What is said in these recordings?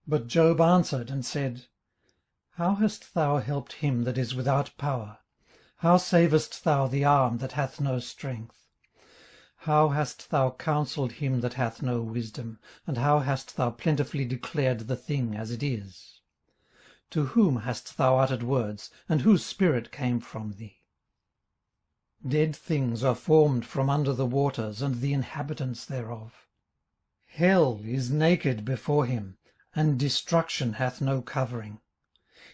But Job answered and said, How hast thou helped him that is without power? How savest thou the arm that hath no strength? How hast thou counselled him that hath no wisdom? And how hast thou plentifully declared the thing as it is? To whom hast thou uttered words, and whose spirit came from thee? Dead things are formed from under the waters, and the inhabitants thereof. Hell is naked before him, and destruction hath no covering.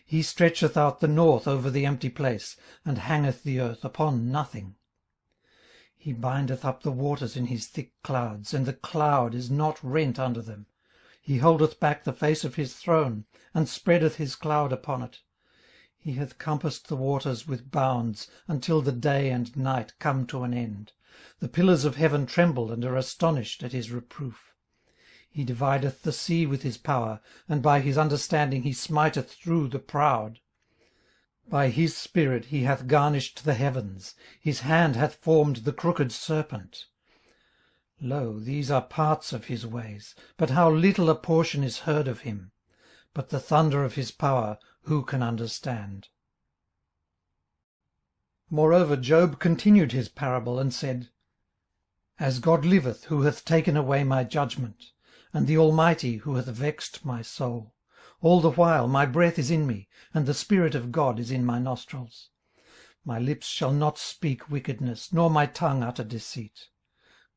He stretcheth out the north over the empty place, and hangeth the earth upon nothing. He bindeth up the waters in his thick clouds, and the cloud is not rent under them. He holdeth back the face of his throne, and spreadeth his cloud upon it. He hath compassed the waters with bounds, until the day and night come to an end. The pillars of heaven tremble and are astonished at his reproof. He divideth the sea with his power, and by his understanding he smiteth through the proud. By his spirit he hath garnished the heavens, his hand hath formed the crooked serpent. Lo, these are parts of his ways, but how little a portion is heard of him. But the thunder of his power who can understand? Moreover Job continued his parable, and said, As God liveth, who hath taken away my judgment, and the Almighty, who hath vexed my soul, all the while my breath is in me, and the Spirit of God is in my nostrils. My lips shall not speak wickedness, nor my tongue utter deceit.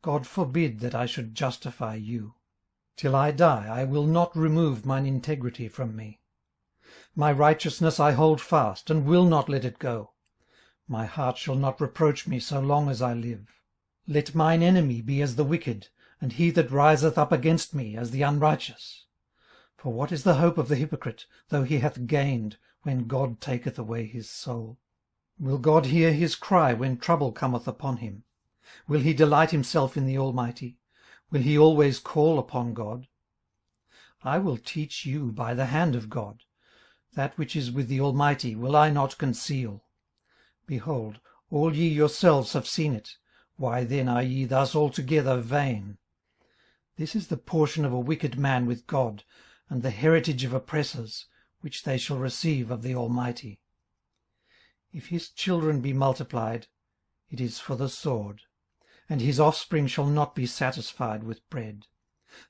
God forbid that I should justify you. Till I die I will not remove mine integrity from me. My righteousness I hold fast, and will not let it go. My heart shall not reproach me so long as I live. Let mine enemy be as the wicked, and he that riseth up against me as the unrighteous. For what is the hope of the hypocrite, though he hath gained, when God taketh away his soul? Will God hear his cry when trouble cometh upon him? Will he delight himself in the Almighty? Will he always call upon God? I will teach you by the hand of God. That which is with the Almighty will I not conceal. Behold, all ye yourselves have seen it. Why then are ye thus altogether vain? This is the portion of a wicked man with God, and the heritage of oppressors, which they shall receive of the Almighty. If his children be multiplied, it is for the sword, and his offspring shall not be satisfied with bread.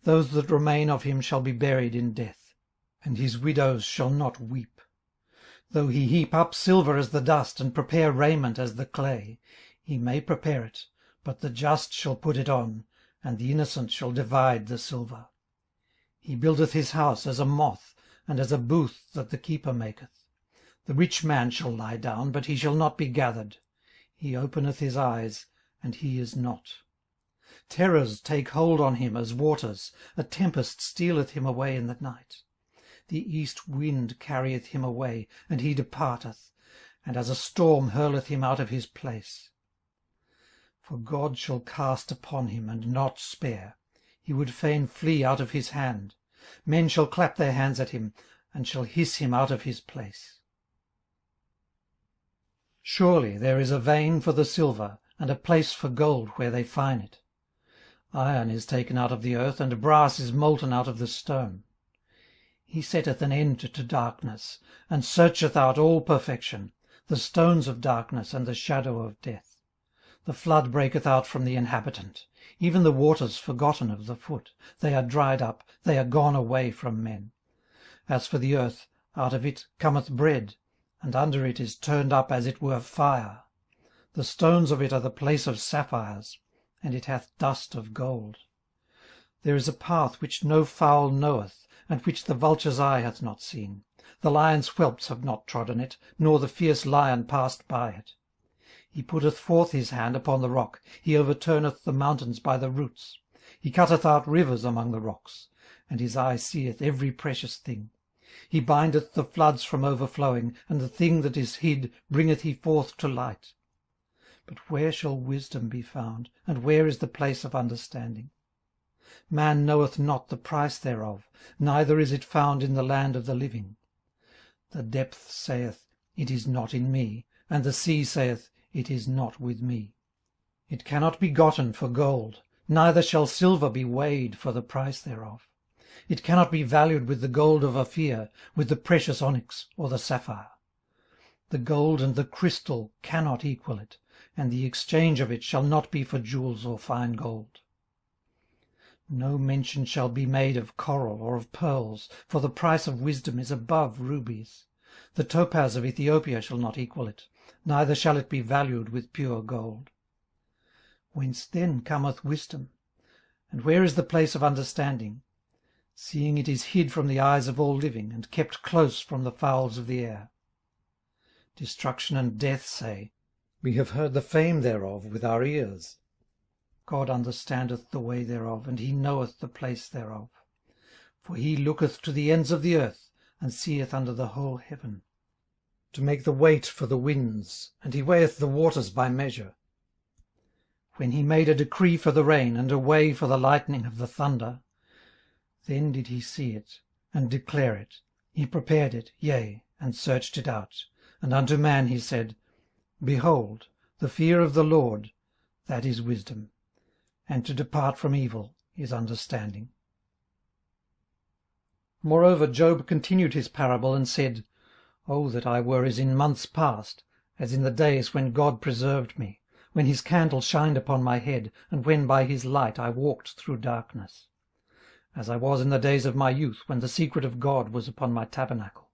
Those that remain of him shall be buried in death, and his widows shall not weep. Though he heap up silver as the dust, and prepare raiment as the clay, he may prepare it, but the just shall put it on, and the innocent shall divide the silver. He buildeth his house as a moth, and as a booth that the keeper maketh. The rich man shall lie down, but he shall not be gathered. He openeth his eyes, and he is not. Terrors take hold on him as waters, a tempest stealeth him away in the night. The east wind carrieth him away, and he departeth, and as a storm hurleth him out of his place. For God shall cast upon him, and not spare. He would fain flee out of his hand. Men shall clap their hands at him, and shall hiss him out of his place. Surely there is a vein for the silver, and a place for gold where they fine it. Iron is taken out of the earth, and brass is molten out of the stone. He setteth an end to darkness, and searcheth out all perfection, the stones of darkness and the shadow of death. The flood breaketh out from the inhabitant, even the waters forgotten of the foot. They are dried up, they are gone away from men. As for the earth, out of it cometh bread, and under it is turned up as it were fire. The stones of it are the place of sapphires, and it hath dust of gold. There is a path which no fowl knoweth, and which the vulture's eye hath not seen. The lion's whelps have not trodden it, nor the fierce lion passed by it. He putteth forth his hand upon the rock, he overturneth the mountains by the roots. He cutteth out rivers among the rocks, and his eye seeth every precious thing. He bindeth the floods from overflowing, and the thing that is hid bringeth he forth to light. But where shall wisdom be found, and where is the place of understanding? Man knoweth not the price thereof, neither is it found in the land of the living. The depth saith, It is not in me, and the sea saith, It is not with me. It cannot be gotten for gold, neither shall silver be weighed for the price thereof. It cannot be valued with the gold of Ophir, with the precious onyx or the sapphire. The gold and the crystal cannot equal it, and the exchange of it shall not be for jewels or fine gold. No mention shall be made of coral or of pearls, for the price of wisdom is above rubies. The topaz of Ethiopia shall not equal it, neither shall it be valued with pure gold. Whence then cometh wisdom? And where is the place of understanding? Seeing it is hid from the eyes of all living, and kept close from the fowls of the air. Destruction and death say, We have heard the fame thereof with our ears. God understandeth the way thereof, and he knoweth the place thereof. For he looketh to the ends of the earth, and seeth under the whole heaven, to make the weight for the winds, and he weigheth the waters by measure. When he made a decree for the rain, and a way for the lightning of the thunder, then did he see it, and declare it. He prepared it, yea, and searched it out. And unto man he said, Behold, the fear of the Lord, that is wisdom, and to depart from evil is understanding. Moreover Job continued his parable, and said, O that I were as in months past, as in the days when God preserved me, when his candle shined upon my head, and when by his light I walked through darkness. As I was in the days of my youth, when the secret of God was upon my tabernacle,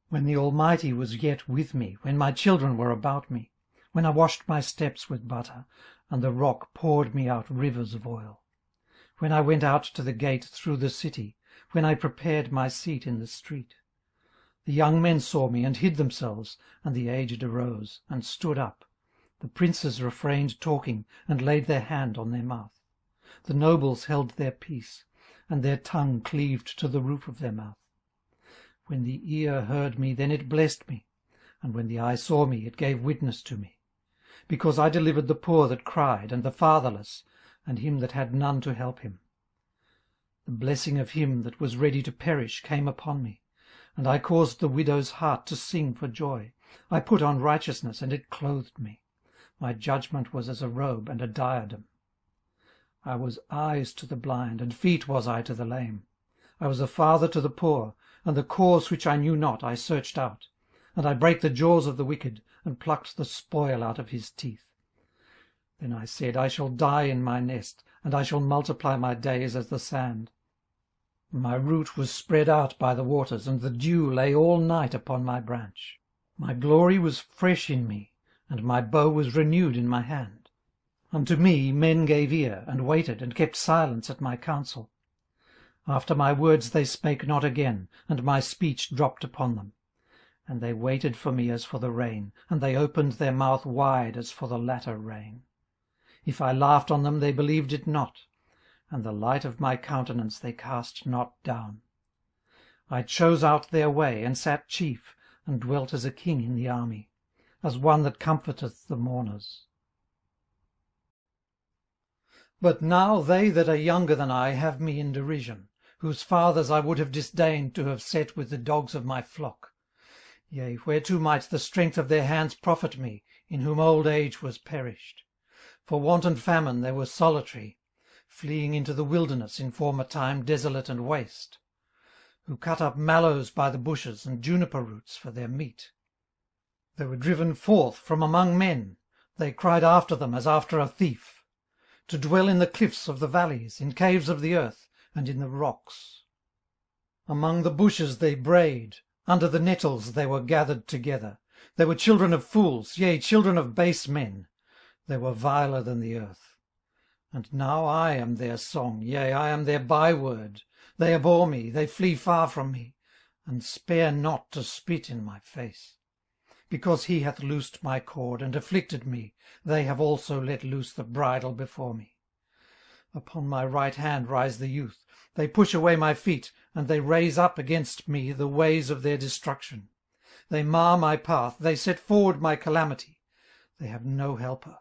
when the Almighty was yet with me, when my children were about me, when I washed my steps with butter, and the rock poured me out rivers of oil, when I went out to the gate through the city, when I prepared my seat in the street. The young men saw me, and hid themselves, and the aged arose, and stood up. The princes refrained talking, and laid their hand on their mouth. The nobles held their peace, and their tongue cleaved to the roof of their mouth. When the ear heard me, then it blessed me, and when the eye saw me, it gave witness to me. Because I delivered the poor that cried, and the fatherless, and him that had none to help him. The blessing of him that was ready to perish came upon me, and I caused the widow's heart to sing for joy. I put on righteousness, and it clothed me. My judgment was as a robe and a diadem. I was eyes to the blind, and feet was I to the lame. I was a father to the poor, and the cause which I knew not I searched out. And I brake the jaws of the wicked, and plucked the spoil out of his teeth. Then I said, I shall die in my nest, and I shall multiply my days as the sand. My root was spread out by the waters, and the dew lay all night upon my branch. My glory was fresh in me, and my bow was renewed in my hand. Unto me men gave ear, and waited, and kept silence at my counsel. After my words they spake not again, and my speech dropped upon them. And they waited for me as for the rain, and they opened their mouth wide as for the latter rain. If I laughed on them, they believed it not, and the light of my countenance they cast not down. I chose out their way, and sat chief, and dwelt as a king in the army, as one that comforteth the mourners. But now they that are younger than I have me in derision, whose fathers I would have disdained to have set with the dogs of my flock. Yea, whereto might the strength of their hands profit me, in whom old age was perished? For want and famine they were solitary, fleeing into the wilderness in former time desolate and waste, who cut up mallows by the bushes, and juniper roots for their meat. They were driven forth from among men, they cried after them as after a thief, to dwell in the cliffs of the valleys, in caves of the earth, and in the rocks. Among the bushes they brayed, under the nettles they were gathered together. They were children of fools, yea, children of base men. They were viler than the earth. And now I am their song, yea, I am their byword. They abhor me, they flee far from me, and spare not to spit in my face. Because he hath loosed my cord, and afflicted me, they have also let loose the bridle before me. Upon my right hand rise the youth. They push away my feet, and they raise up against me the ways of their destruction. They mar my path, they set forward my calamity. They have no helper.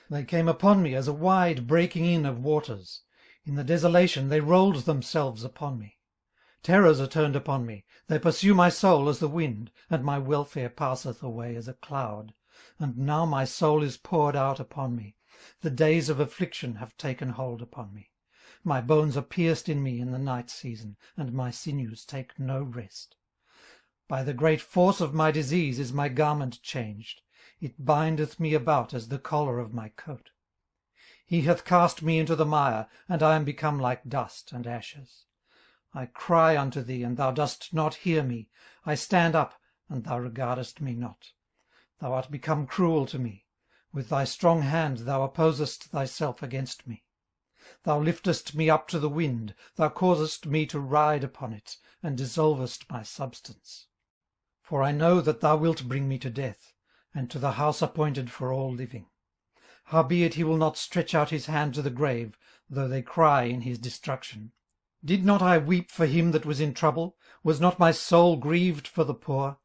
They came upon me as a wide breaking in of waters. In the desolation they rolled themselves upon me. Terrors are turned upon me. They pursue my soul as the wind, and my welfare passeth away as a cloud. And now my soul is poured out upon me. The days of affliction have taken hold upon me. My bones are pierced in me in the night season, and my sinews take no rest. By the great force of my disease is my garment changed. It bindeth me about as the collar of my coat. He hath cast me into the mire, and I am become like dust and ashes. I cry unto thee, and thou dost not hear me. I stand up, and thou regardest me not. Thou art become cruel to me. With thy strong hand thou opposest thyself against me. Thou liftest me up to the wind, thou causest me to ride upon it, and dissolvest my substance. For I know that thou wilt bring me to death, and to the house appointed for all living. Howbeit he will not stretch out his hand to the grave, though they cry in his destruction. Did not I weep for him that was in trouble? Was not my soul grieved for the poor?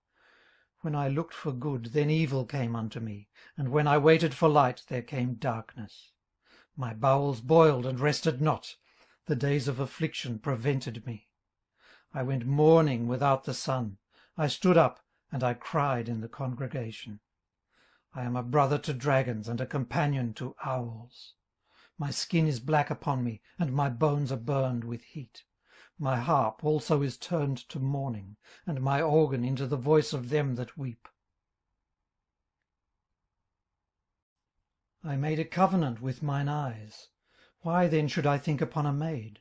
When I looked for good, then evil came unto me, and when I waited for light, there came darkness. My bowels boiled and rested not. The days of affliction prevented me. I went mourning without the sun. I stood up, and I cried in the congregation. I am a brother to dragons, and a companion to owls. My skin is black upon me, and my bones are burned with heat. My harp also is turned to mourning, and my organ into the voice of them that weep. I made a covenant with mine eyes. Why then should I think upon a maid?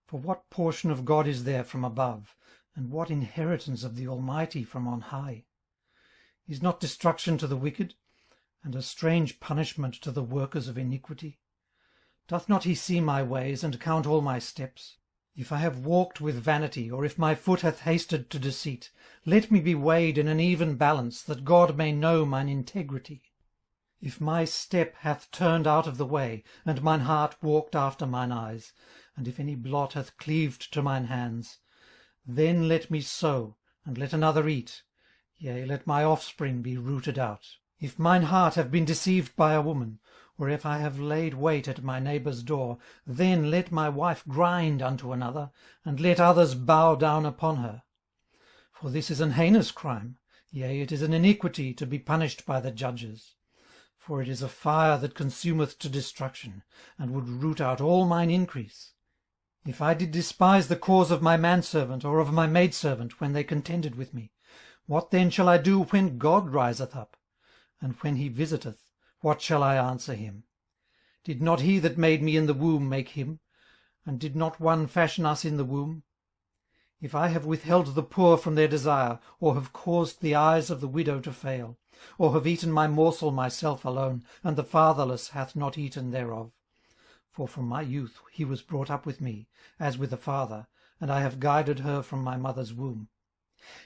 For what portion of God is there from above, and what inheritance of the Almighty from on high? Is not destruction to the wicked, and a strange punishment to the workers of iniquity? Doth not he see my ways, and count all my steps? If I have walked with vanity, or if my foot hath hasted to deceit, let me be weighed in an even balance, that God may know mine integrity. If my step hath turned out of the way, and mine heart walked after mine eyes, and if any blot hath cleaved to mine hands, then let me sow, and let another eat, yea, let my offspring be rooted out. If mine heart have been deceived by a woman, or if I have laid wait at my neighbour's door, then let my wife grind unto another, and let others bow down upon her. For this is an heinous crime, yea, it is an iniquity to be punished by the judges. For it is a fire that consumeth to destruction, and would root out all mine increase. If I did despise the cause of my manservant, or of my maidservant, when they contended with me, what then shall I do when God riseth up? And when he visiteth, what shall I answer him? Did not he that made me in the womb make him? And did not one fashion us in the womb? If I have withheld the poor from their desire, or have caused the eyes of the widow to fail, or have eaten my morsel myself alone, and the fatherless hath not eaten thereof. For from my youth he was brought up with me, as with a father, and I have guided her from my mother's womb.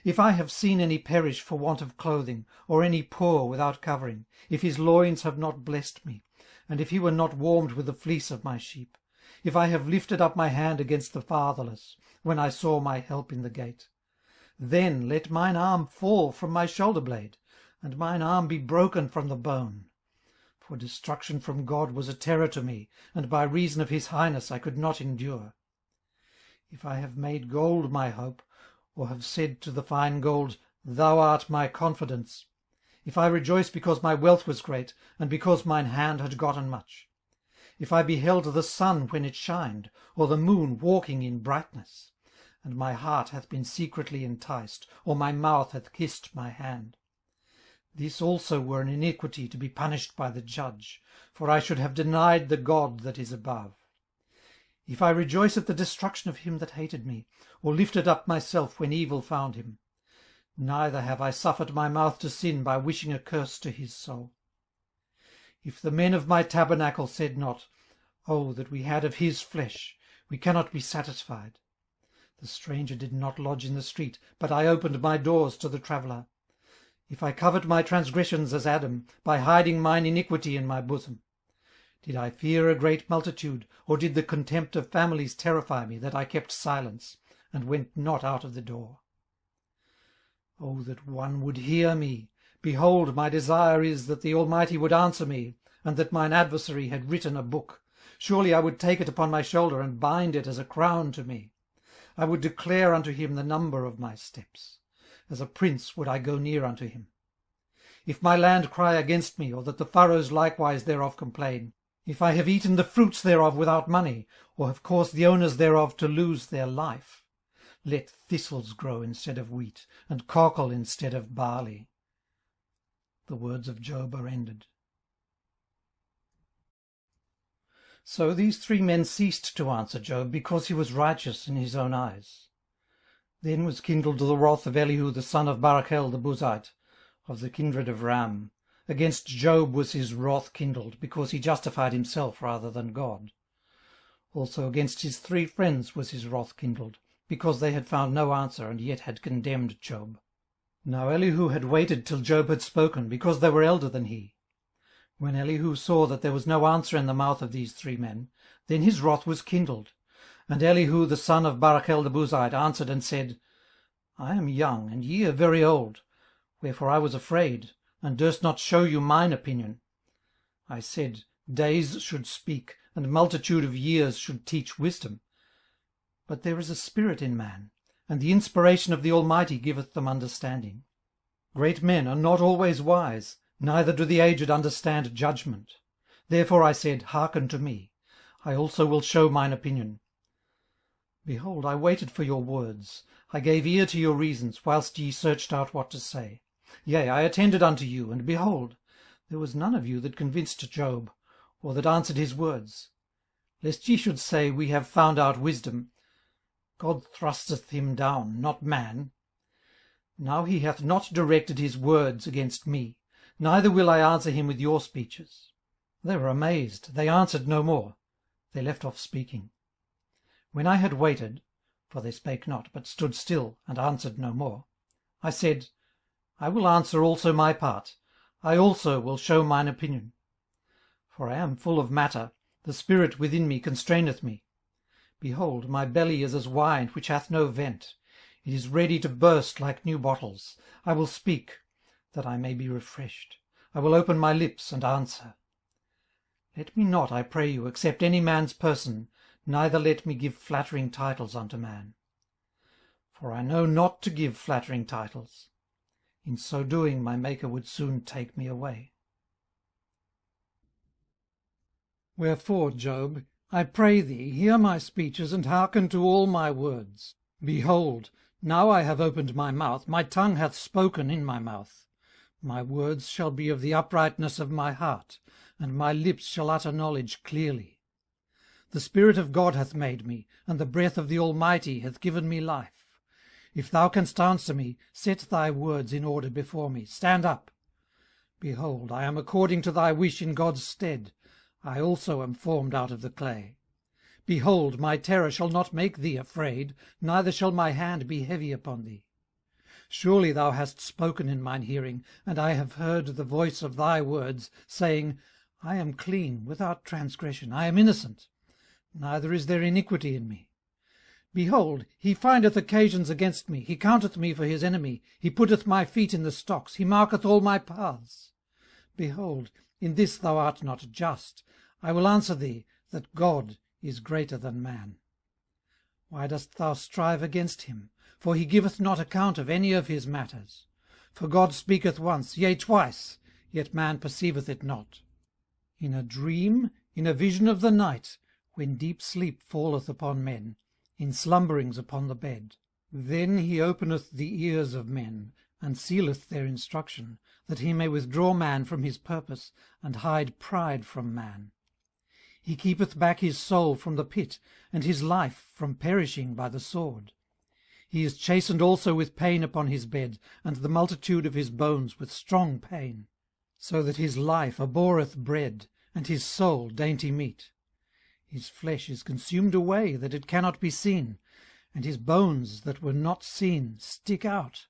If I have seen any perish for want of clothing, or any poor without covering, if his loins have not blessed me, and if he were not warmed with the fleece of my sheep, if I have lifted up my hand against the fatherless, when I saw my help in the gate, then let mine arm fall from my shoulder blade, and mine arm be broken from the bone. For destruction from God was a terror to me, and by reason of his highness I could not endure. If I have made gold my hope, or have said to the fine gold, Thou art my confidence, if I rejoice because my wealth was great, and because mine hand had gotten much, if I beheld the sun when it shined, or the moon walking in brightness, and my heart hath been secretly enticed, or my mouth hath kissed my hand, this also were an iniquity to be punished by the judge, for I should have denied the God that is above. If I rejoice at the destruction of him that hated me, or lifted up myself when evil found him, neither have I suffered my mouth to sin by wishing a curse to his soul. If the men of my tabernacle said not, Oh, that we had of his flesh, we cannot be satisfied. The stranger did not lodge in the street, but I opened my doors to the traveller. If I covered my transgressions as Adam, by hiding mine iniquity in my bosom, did I fear a great multitude, or did the contempt of families terrify me, that I kept silence, and went not out of the door? Oh, that one would hear me! Behold, my desire is that the Almighty would answer me, and that mine adversary had written a book. Surely I would take it upon my shoulder, and bind it as a crown to me. I would declare unto him the number of my steps. As a prince would I go near unto him. If my land cry against me, or that the furrows likewise thereof complain, if I have eaten the fruits thereof without money, or have caused the owners thereof to lose their life, let thistles grow instead of wheat, and cockle instead of barley. The words of Job are ended. So these 3 men ceased to answer Job, because he was righteous in his own eyes. Then was kindled the wrath of Elihu the son of Barachel the Buzite, of the kindred of Ram. Against Job was his wrath kindled, because he justified himself rather than God. Also against his 3 friends was his wrath kindled, because they had found no answer, and yet had condemned Job. Now Elihu had waited till Job had spoken, because they were elder than he. When Elihu saw that there was no answer in the mouth of these 3 men, then his wrath was kindled. And Elihu the son of Barachel the Buzite answered and said, I am young, and ye are very old, wherefore I was afraid, and durst not show you mine opinion. I said, days should speak, and multitude of years should teach wisdom. But there is a spirit in man, and the inspiration of the Almighty giveth them understanding. Great men are not always wise, neither do the aged understand judgment. Therefore I said, hearken to me, I also will show mine opinion. Behold, I waited for your words, I gave ear to your reasons, whilst ye searched out what to say. Yea, I attended unto you, and behold, there was none of you that convinced Job, or that answered his words. Lest ye should say, we have found out wisdom. God thrusteth him down, not man. Now he hath not directed his words against me, neither will I answer him with your speeches. They were amazed, they answered no more, they left off speaking. When I had waited, for they spake not, but stood still, and answered no more, I said, I will answer also my part, I also will show mine opinion. For I am full of matter, the spirit within me constraineth me. Behold, my belly is as wine which hath no vent, it is ready to burst like new bottles. I will speak, that I may be refreshed. I will open my lips and answer. Let me not, I pray you, accept any man's person, neither let me give flattering titles unto man. For I know not to give flattering titles. In so doing my Maker would soon take me away. Wherefore, Job, I pray thee, hear my speeches, and hearken to all my words. Behold, now I have opened my mouth, my tongue hath spoken in my mouth. My words shall be of the uprightness of my heart, and my lips shall utter knowledge clearly. The Spirit of God hath made me, and the breath of the Almighty hath given me life. If thou canst answer me, set thy words in order before me. Stand up. Behold, I am according to thy wish in God's stead. I also am formed out of the clay. Behold, my terror shall not make thee afraid, neither shall my hand be heavy upon thee. Surely thou hast spoken in mine hearing, and I have heard the voice of thy words, saying, I am clean, without transgression, I am innocent, neither is there iniquity in me. Behold, he findeth occasions against me, he counteth me for his enemy, he putteth my feet in the stocks, he marketh all my paths. Behold, in this thou art not just. I will answer thee, that God is greater than man. Why dost thou strive against him? For he giveth not account of any of his matters. For God speaketh once, yea twice, yet man perceiveth it not. In a dream, in a vision of the night, when deep sleep falleth upon men, in slumberings upon the bed. Then he openeth the ears of men, and sealeth their instruction, that he may withdraw man from his purpose, and hide pride from man. He keepeth back his soul from the pit, and his life from perishing by the sword. He is chastened also with pain upon his bed, and the multitude of his bones with strong pain, so that his life abhorreth bread, and his soul dainty meat. His flesh is consumed away, that it cannot be seen, and his bones that were not seen stick out.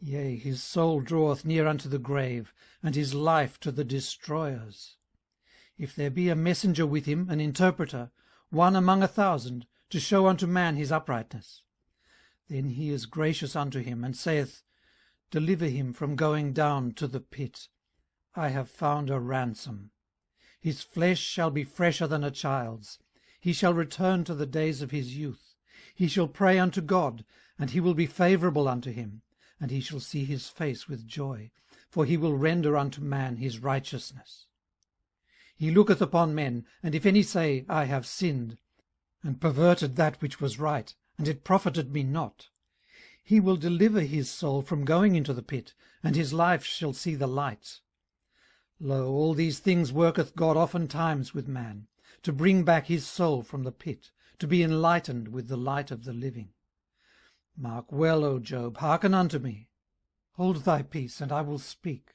Yea, his soul draweth near unto the grave, and his life to the destroyers. If there be a messenger with him, an interpreter, one among 1,000, to show unto man his uprightness, then he is gracious unto him, and saith, Deliver him from going down to the pit. I have found a ransom. His flesh shall be fresher than a child's. He shall return to the days of his youth. He shall pray unto God, and he will be favourable unto him, and he shall see his face with joy, for he will render unto man his righteousness. He looketh upon men, and if any say, I have sinned, and perverted that which was right, and it profited me not, he will deliver his soul from going into the pit, and his life shall see the light. Lo, all these things worketh God oftentimes with man, to bring back his soul from the pit, to be enlightened with the light of the living. Mark well, O Job, hearken unto me. Hold thy peace, and I will speak.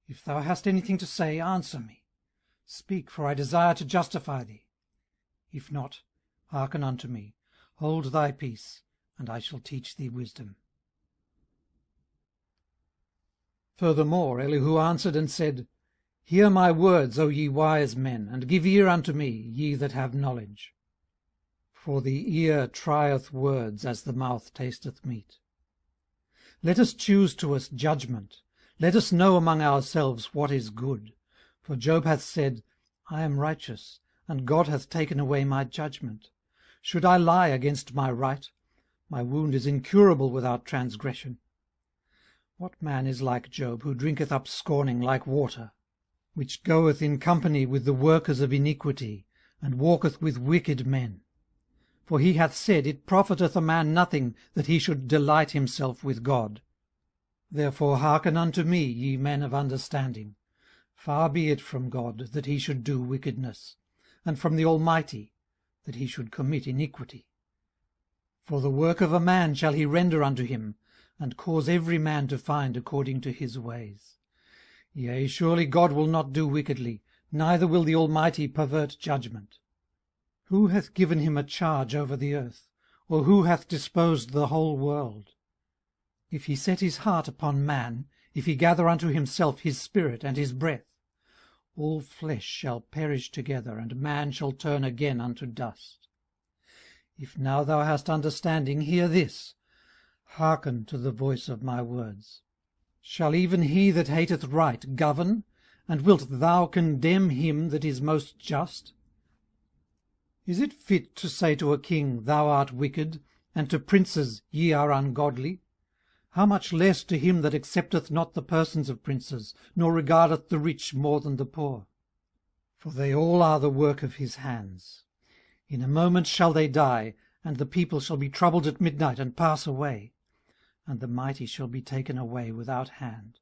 If thou hast anything to say, answer me. Speak, for I desire to justify thee. If not, hearken unto me. Hold thy peace, and I shall teach thee wisdom. Furthermore Elihu answered and said, Hear my words, O ye wise men, and give ear unto me, ye that have knowledge. For the ear trieth words as the mouth tasteth meat. Let us choose to us judgment. Let us know among ourselves what is good. For Job hath said, I am righteous, and God hath taken away my judgment. Should I lie against my right? My wound is incurable without transgression. What man is like Job, who drinketh up scorning like water, which goeth in company with the workers of iniquity, and walketh with wicked men? For he hath said, It profiteth a man nothing that he should delight himself with God. Therefore hearken unto me, ye men of understanding. Far be it from God that he should do wickedness, and from the Almighty that he should commit iniquity. For the work of a man shall he render unto him, and cause every man to find according to his ways. Yea, surely God will not do wickedly, neither will the Almighty pervert judgment. Who hath given him a charge over the earth? Or who hath disposed the whole world? If he set his heart upon man, if he gather unto himself his spirit and his breath, all flesh shall perish together, and man shall turn again unto dust. If now thou hast understanding, hear this. Hearken to the voice of my words. Shall even he that hateth right govern? And wilt thou condemn him that is most just? Is it fit to say to a king, Thou art wicked, and to princes, Ye are ungodly? How much less to him that accepteth not the persons of princes, nor regardeth the rich more than the poor? For they all are the work of his hands. In a moment shall they die, and the people shall be troubled at midnight, and pass away. And the mighty shall be taken away without hand.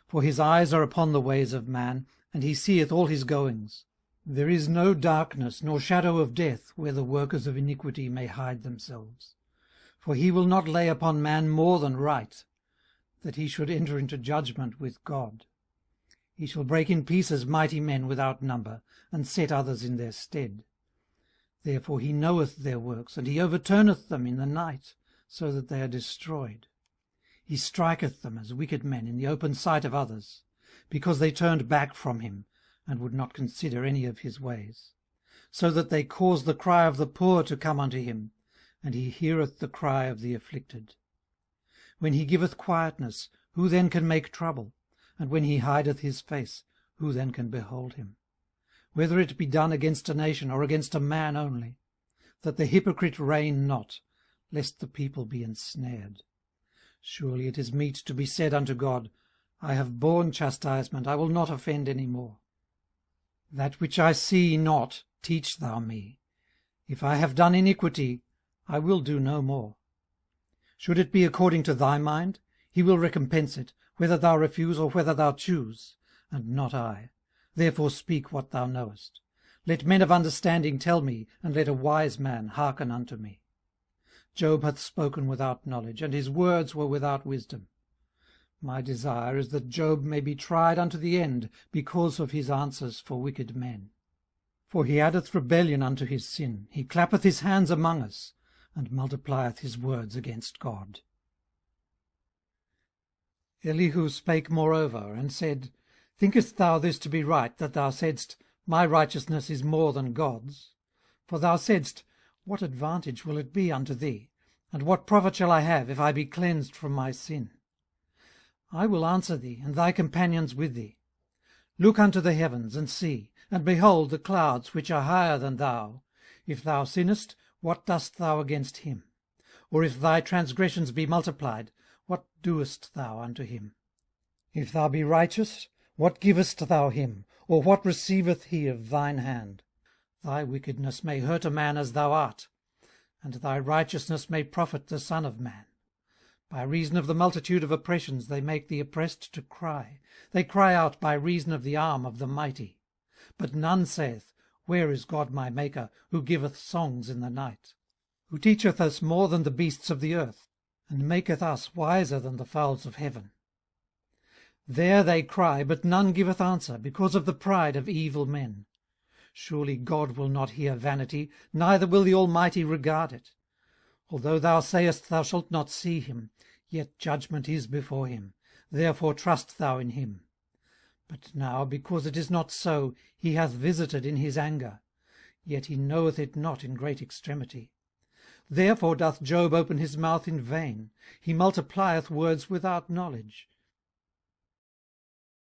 For his eyes are upon the ways of man, and he seeth all his goings. There is no darkness, nor shadow of death, where the workers of iniquity may hide themselves. For he will not lay upon man more than right, that he should enter into judgment with God. He shall break in pieces mighty men without number, and set others in their stead. Therefore he knoweth their works, and he overturneth them in the night, so that they are destroyed. He striketh them as wicked men in the open sight of others, because they turned back from him, and would not consider any of his ways. So that they cause the cry of the poor to come unto him, and he heareth the cry of the afflicted. When he giveth quietness, who then can make trouble? And when he hideth his face, who then can behold him? Whether it be done against a nation, or against a man only, that the hypocrite reign not, lest the people be ensnared. Surely it is meet to be said unto God, I have borne chastisement, I will not offend any more. That which I see not, teach thou me. If I have done iniquity, I will do no more. Should it be according to thy mind, he will recompense it, whether thou refuse or whether thou choose, and not I. Therefore speak what thou knowest. Let men of understanding tell me, and let a wise man hearken unto me. Job hath spoken without knowledge, and his words were without wisdom. My desire is that Job may be tried unto the end, because of his answers for wicked men. For he addeth rebellion unto his sin, he clappeth his hands among us, and multiplieth his words against God. Elihu spake moreover, and said, Thinkest thou this to be right, that thou saidst, My righteousness is more than God's? For thou saidst, What advantage will it be unto thee? And what profit shall I have, if I be cleansed from my sin? I will answer thee, and thy companions with thee. Look unto the heavens, and see, and behold the clouds which are higher than thou. If thou sinnest, what dost thou against him? Or if thy transgressions be multiplied, what doest thou unto him? If thou be righteous, what givest thou him? or what receiveth he of thine hand? Thy wickedness may hurt a man as thou art, and thy righteousness may profit the Son of man. By reason of the multitude of oppressions they make the oppressed to cry. They cry out by reason of the arm of the mighty. But none saith, Where is God my Maker, who giveth songs in the night? Who teacheth us more than the beasts of the earth, and maketh us wiser than the fowls of heaven. There they cry, but none giveth answer, because of the pride of evil men. Surely God will not hear vanity, neither will the Almighty regard it. Although thou sayest thou shalt not see him, yet judgment is before him, therefore trust thou in him. But now, because it is not so, he hath visited in his anger, yet he knoweth it not in great extremity. Therefore doth Job open his mouth in vain, he multiplieth words without knowledge.